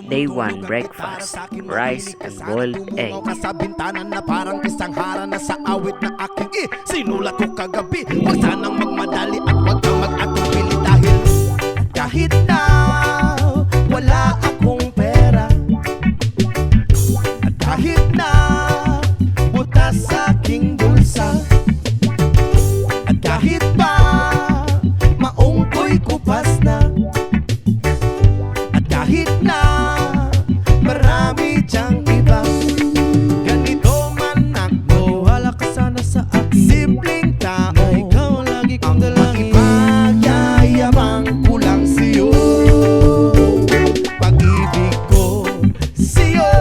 Day 1 breakfast, rice and boiled egg. Sa bintanan na parang isang hara na sa awit na aking sinulat ko kagabi. Huwag sanang magmadali at huwag kang mag-atubili dahil kahit na wala akong pera, at kahit na butas sa aking bulsa, at kahit pa maong ko'y kupas na, at kahit na marami diyang iba, ganito man ako, wala ka sana sa akin. Simpleng tao, ikaw lagi kong dalangin. Ang magyayabang ko lang sa'yo, pag-ibig ko sa'yo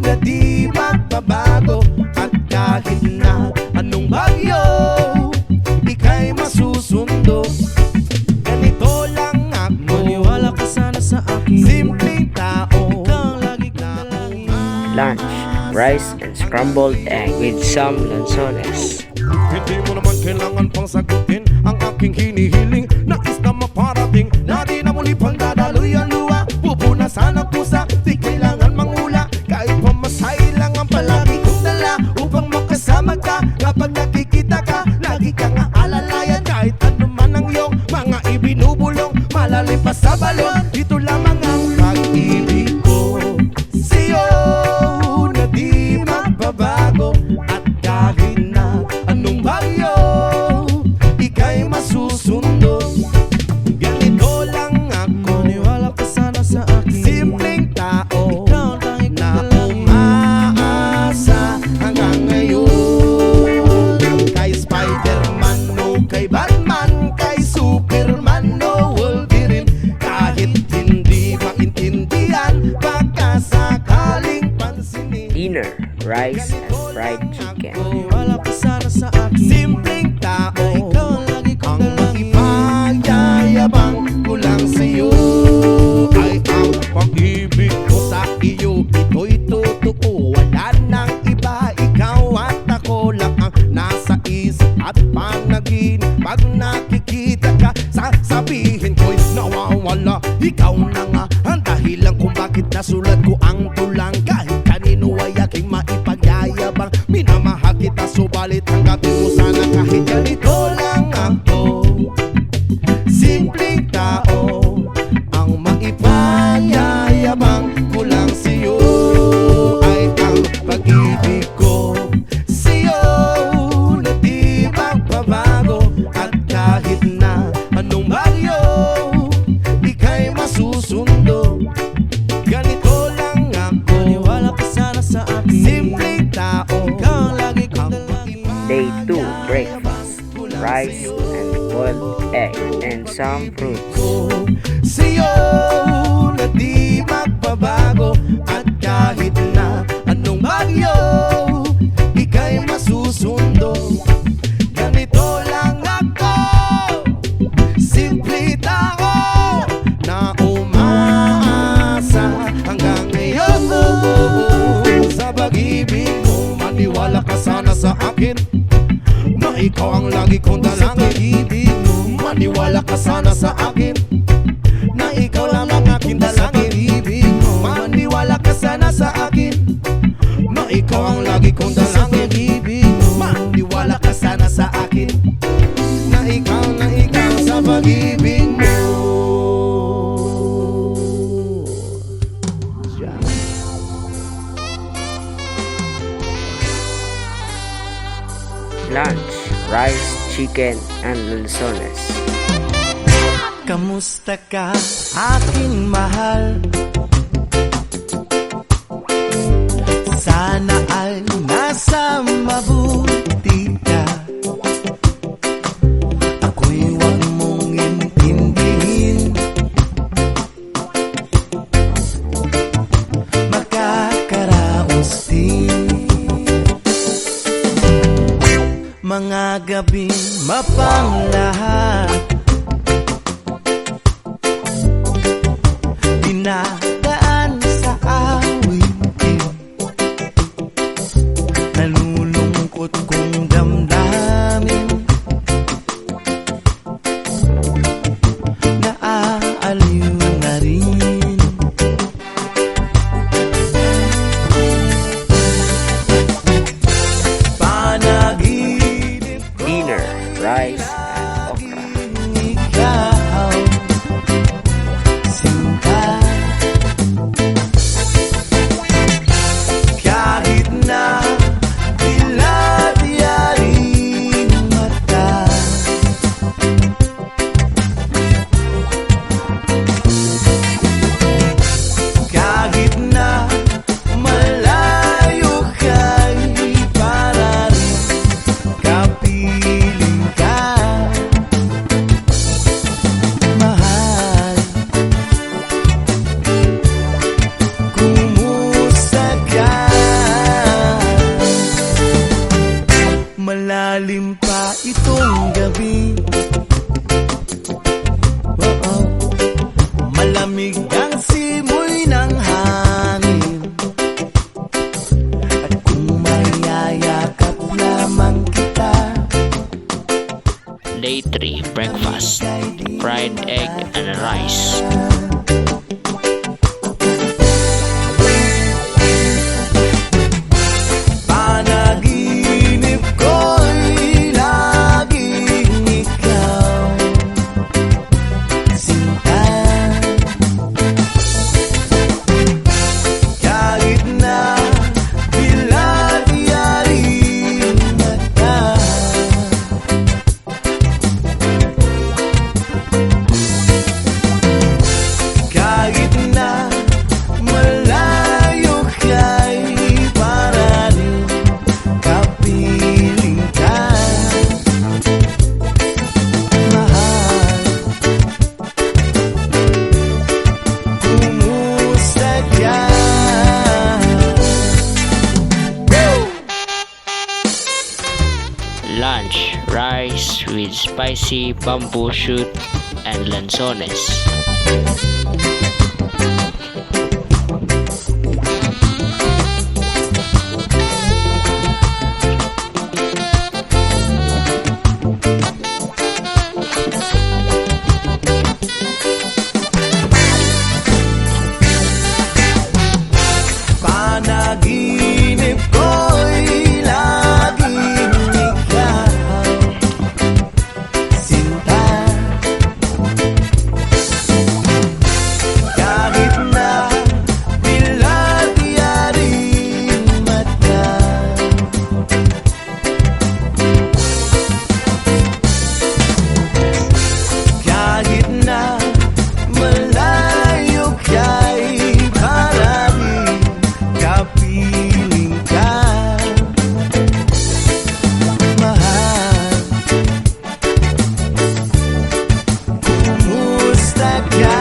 na di magbabago. At kahit na anong bagyo, ika'y masusundo. Ganito lang ako, maniwala ka sana sa akin. Simpleng tao, ikaw lagi kong dalangin. Lunch, rice and scrambled egg with some lanzones. Hindi mo naman kailangan pang sagutin ang aking hinihiling. Nais na maparating na di na muli pang dadaloy ang luha. Pupunasan ang pusa, di kailangan mangula. Kahit pamasahe lang ang palagi kong dala upang makasama ka. Kapag nakikita ka, lagi kang aalalayan. Kahit ano man ang iyong mga ibinubulong, malalim pa sa balon. Ito lamang ang pag-ibig ko sa'yo na di magbabago. At kahit na anong bagyo, ika'y masusundo. Ganito lang ako, maniwala ka sana sa akin. Simpleng tao na umaasa hanggang ngayon. Kay Spider-Man o kay Batman, kay Superman o Wolverine, kahit hindi maintindihan, baka sakaling pansinin. Dinner, rice and fried chicken. Wala ka sana sa akin. Simpleng tao, ikaw lagi kong dalangin. Ang ipagyayabang ko lang sa'yo ay ang pag-ibig ko sa iyo. Ito'y totoo, wala nang iba. Ikaw at ako lang ang nasa isip at panaginip. Pag nakikita ka, sasabihin ko'y nawawala. Ikaw na nga ang dahilan kung bakit nasulat ko ang tulang. Kahit kanino ay aking maipagyayabang, minamahal kita, subalit hanggatin mo sana. Kahit ganito lang ako, simpleng tao, ang maipagyayabang ko lang sa'yo ay ang pag-ibig ko sa'yo na di magbabago. At kahit na anong bagyo, ika'y masusundo. Ganito lang ako, maniwala ka sana sa akin. Simpleng tao, ikaw lagi kong dalangin. Day 2 breakfast, rice and boiled egg and some fruits. Sa'yo na di magbabago. At kahit na anong bagyo, ika'y masusundo. Ganito lang ako, simple tao na umaasa hanggang ngayon. Sa pag-ibig mo, maniwala ka sana sa akin, na ikaw ang lagi kong dalangin. Sa pag-ibig mo, maniwala ka sana sa akin, na ikaw lang ang aking dalangin. Sa pag-ibig mo, maniwala ka sana sa akin, na ikaw ang lagi kong dalangin. Sa pag-ibig mo, maniwala ka sana sa akin, na ikaw sa pag-ibig mo. Lunch, rice, chicken and lanzones. Kamusta ka, aking mahal? Sana ay nasa mabuti ka. Ako'y huwag mong intindihin, makakaraos din. Mga gabing mapanglahat, dinadaan sa awitin, nalulungkot kong damdamin. fried egg and rice. Panaginip ko'y laging ikaw, sinta. Kahit na bilad-yaring mata, kahit na malayo ka'y para rin kapiling ka, mahal. Kumusta ka? Lunch, rice with spicy bamboo shoot and lanzones. Panaginip ko'y laging ikaw, sinta. Kahit na bilad-yaring mata, kahit na malayo ka'y para rin kapiling ka, mahal. Kumusta ka?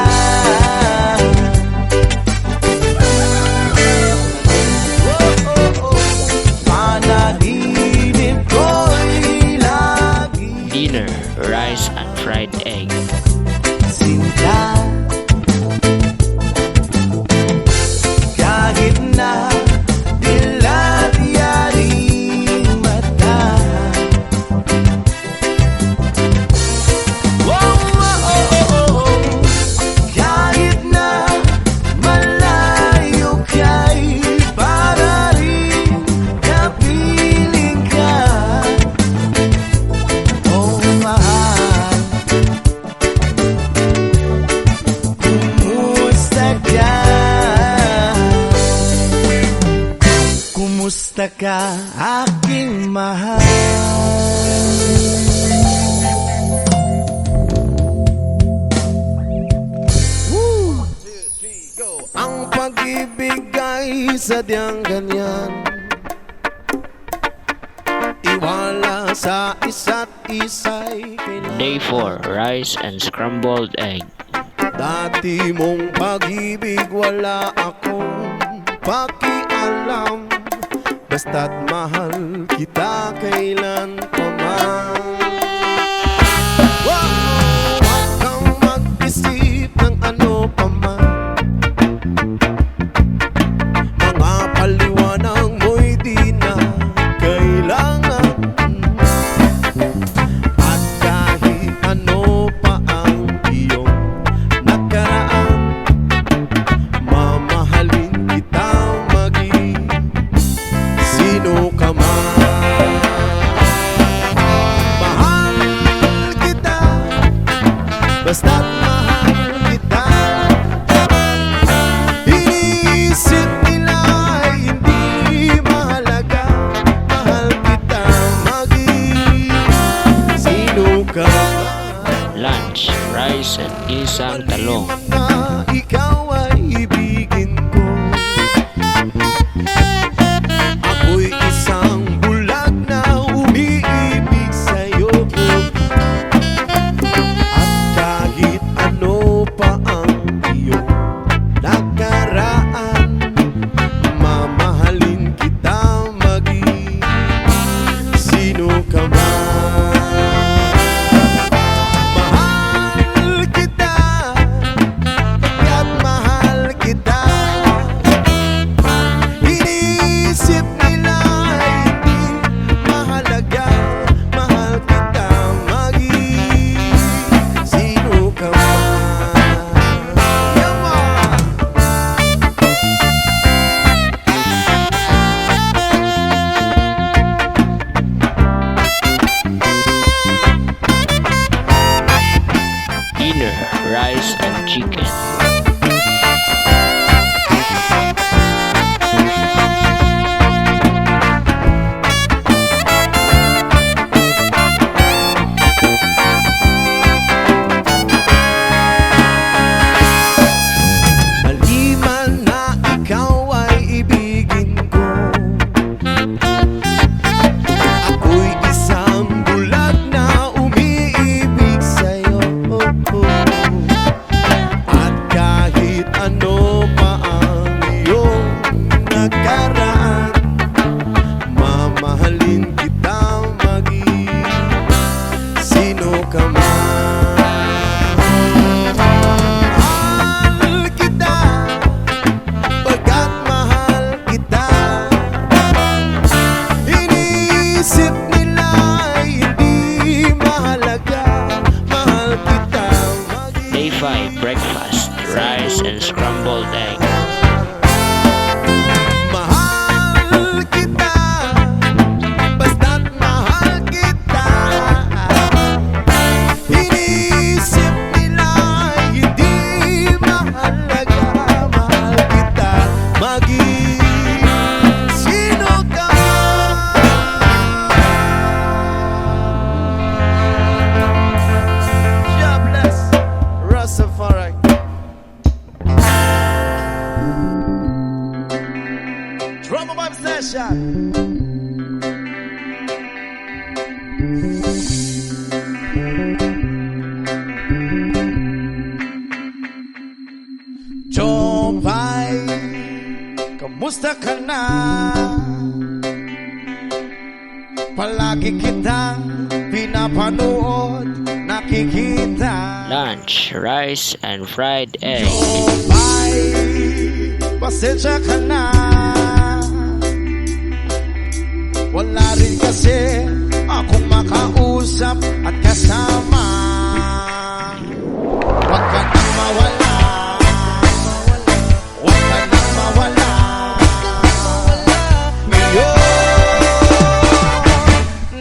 Panaginip ko'y laging Dinner, rice and fried egg. sinta. Kahit na bilad-yaring mata, kahit na malayo ka'y para rin kapiling ka, oh mahal. Kumusta ka? Kumusta ka, aking mahal? Woo! 1, 2, 3, go! Ang pag-ibig ay sadyang ganyan, iwala sa isa't isa'y kailangan. Day 4, rice and scrambled egg. Dati mong pag-ibig wala akong pakialam, basta't mahal kita kailan pa man. Wow! Huwag kang mag-isip ng ano pa man, mga paliwanag mo'y di na kailangan. At kahit ano pa ang iyong nakaraan, mamahalin kita maging sino ka man. Mahal kita, basta't mahal kita. Iniisip nila ay hindi mahalaga, mahal kita maging sino ka man. Lunch, rice and gisang talong. Na ikaw ay ibigin ko, ako'y isang bulag na umiibig sa'yo. At kahit ano pa ang iyong nakaraan, mamahalin kita maging sino ka man. Mahal kita, kaya't mahal rice and chicken. Maliman na ikaw ay ibigin ko, ako'y isang bulag na umiibig sa'yo. At kahit ano pa ang iyong nakaraan, mamahalin kita maging sino ka man. Mahal kita, pagkat mahal kita. Iniisip nila ay hindi mahalaga. Mahal kita Day 5 breakfast, rice and scrambled egg. mahal kita, basta't mahal kita. Iniisip nila ay hindi mahalaga. Mahal kita, maging sino ka man. God bless Rastafari. Drama Vibe Session. Jopay, kamusta ka na? Palagi kitang pinapanood, nakikita. Lunch, rice and fried egg. Jopay, pasensya ka na. Wala rin kasi akong makausap at kasama. Huwag ka nang mawala, huwag ka nang mawala. Ngayon,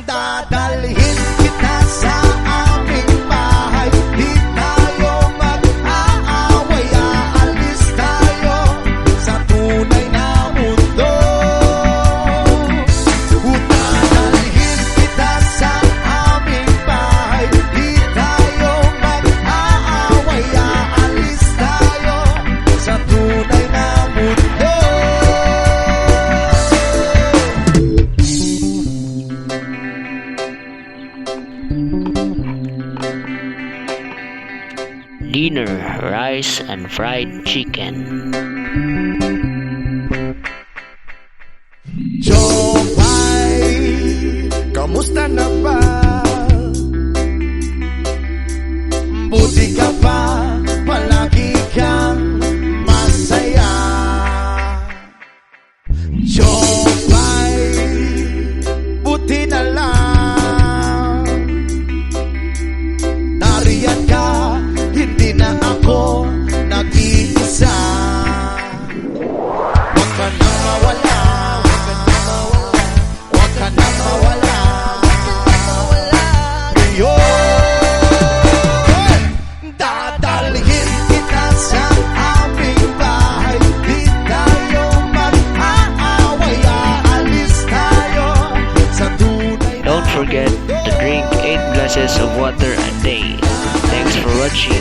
dadalhin kita sa aming bahay. Di tayo mag-aaway, aalis tayo sa tunay na mundo. Dadalhin kita sa aming bahay. Di tayo mag-aaway, aalis tayo sa tunay na mundo. Dinner, rice and fried chicken. Jopay, kamusta na ba? Buti ka pa, palagi kang masaya. Jopay, buti na lang nariyan ka, hindi na ako nag-iisa. Huwag ka nang mawala, huwag ka nang mawala. Ngayon, dadalhin kita sa aming bahay. Di tayo mag-aaway, aalis tayo sa tunay na Don't forget to drink 8 glasses of water a day. Thanks for watching.